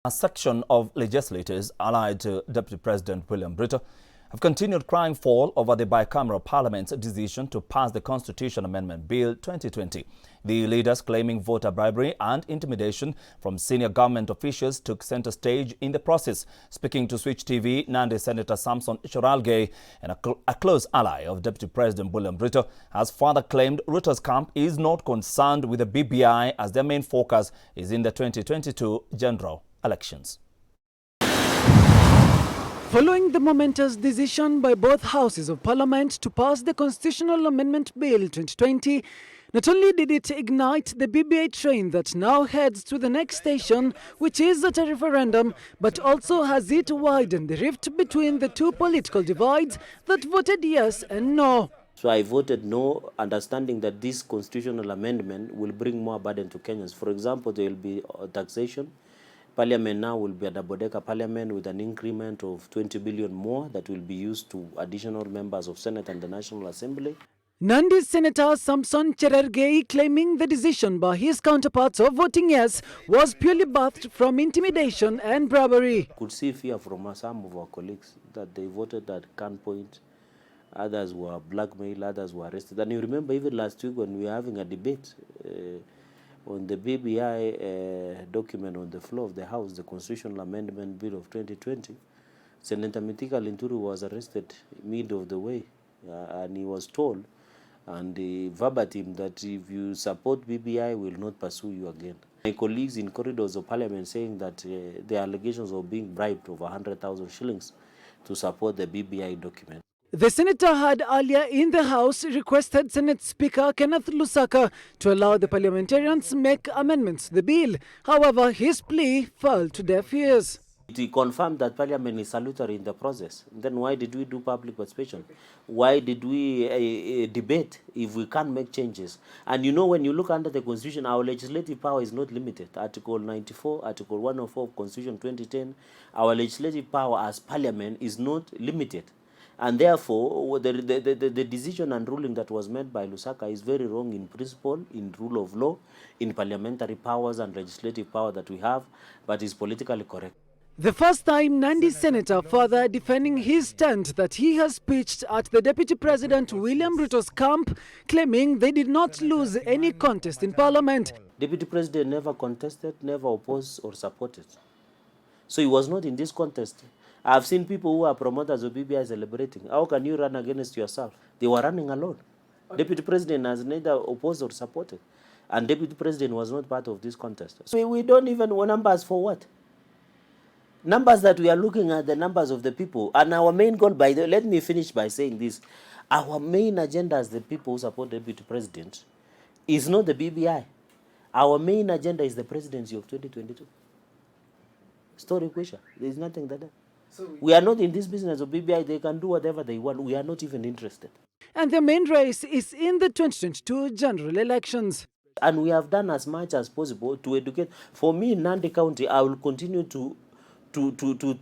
A section of legislators allied to Deputy President William Ruto have continued crying foul over the bicameral parliament's decision to pass the Constitution Amendment Bill 2020. The leaders claiming voter bribery and intimidation from senior government officials took center stage in the process. Speaking to Switch TV, Nandi Senator Samson Cherargei, and a close ally of Deputy President William Ruto, has further claimed Ruto's camp is not concerned with the BBI as their main focus is in the 2022 general elections. Following the momentous decision by both houses of parliament to pass the Constitutional Amendment Bill 2020, not only did it ignite the BBI train that now heads to the next station, which is at a referendum, but also has it widened the rift between the two political divides that voted yes and no. So I voted no, understanding that this constitutional amendment will bring more burden to Kenyans. For example, there will be taxation. Parliament now will be a double-decker parliament with an increment of 20 billion more that will be used to additional members of Senate and the National Assembly. Nandi Senator Samson Cherargei claiming the decision by his counterparts of voting yes was purely birthed from intimidation and bribery. Could see fear from some of our colleagues that they voted at gunpoint. Others were blackmailed, others were arrested. And you remember even last week when we were having a debate on the BBI document on the floor of the House, the Constitutional Amendment Bill of 2020, Senator Mithika Linturi was arrested mid of the way, and he was told, and verbatim, that if you support BBI, we will not pursue you again. My colleagues in corridors of Parliament saying that the allegations of being bribed over 100,000 shillings to support the BBI document. The senator had earlier in the House requested Senate Speaker Kenneth Lusaka to allow the parliamentarians make amendments to the bill. However, his plea fell to deaf ears. He confirmed that Parliament is salutary in the process. Then why did we do public participation? Why did we debate if we can't make changes? And you know, when you look under the Constitution, our legislative power is not limited. Article 94, Article 104 of Constitution 2010, our legislative power as Parliament is not limited. And therefore, the decision and ruling that was made by Lusaka is very wrong in principle, in rule of law, in parliamentary powers and legislative power that we have, but is politically correct. The first time Nandi Senator further defending his stand that he has pitched at the Deputy President William Ruto's camp, claiming they did not lose any contest in Parliament. Deputy President never contested, never opposed or supported. So he was not in this contest. I've seen people who are promoters of BBI celebrating. How can you run against yourself? They were running alone. Deputy President has neither opposed or supported. And Deputy President was not part of this contest. So we don't even know numbers for what? Numbers that we are looking at, the numbers of the people. And our main goal, let me finish by saying this. Our main agenda as the people who support Deputy President is not the BBI. Our main agenda is the presidency of 2022. Story question. There is nothing that. We are not in this business of BBI. They can do whatever they want. We are not even interested. And the main race is in the 2022 general elections. And we have done as much as possible to educate. For me, in Nandi County, I will continue to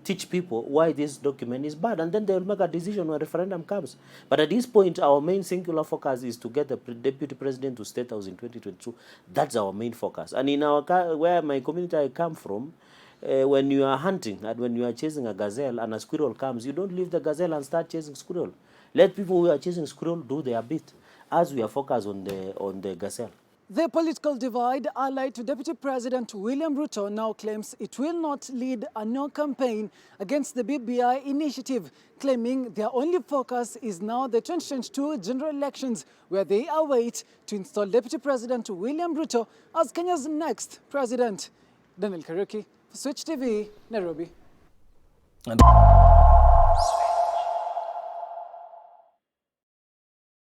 teach people why this document is bad. And then they will make a decision when referendum comes. But at this point, our main singular focus is to get the Deputy President to State House in 2022. That's our main focus. And in our where my community I come from, when you are hunting and when you are chasing a gazelle and a squirrel comes, you don't leave the gazelle and start chasing squirrel. Let people who are chasing squirrel do their bit as we are focused on the gazelle. The political divide allied to Deputy President William Ruto now claims it will not lead a no campaign against the BBI initiative, claiming their only focus is now the 2022 general elections, where they await to install Deputy President William Ruto as Kenya's next president. Daniel Karuki, Switch TV, Nairobi.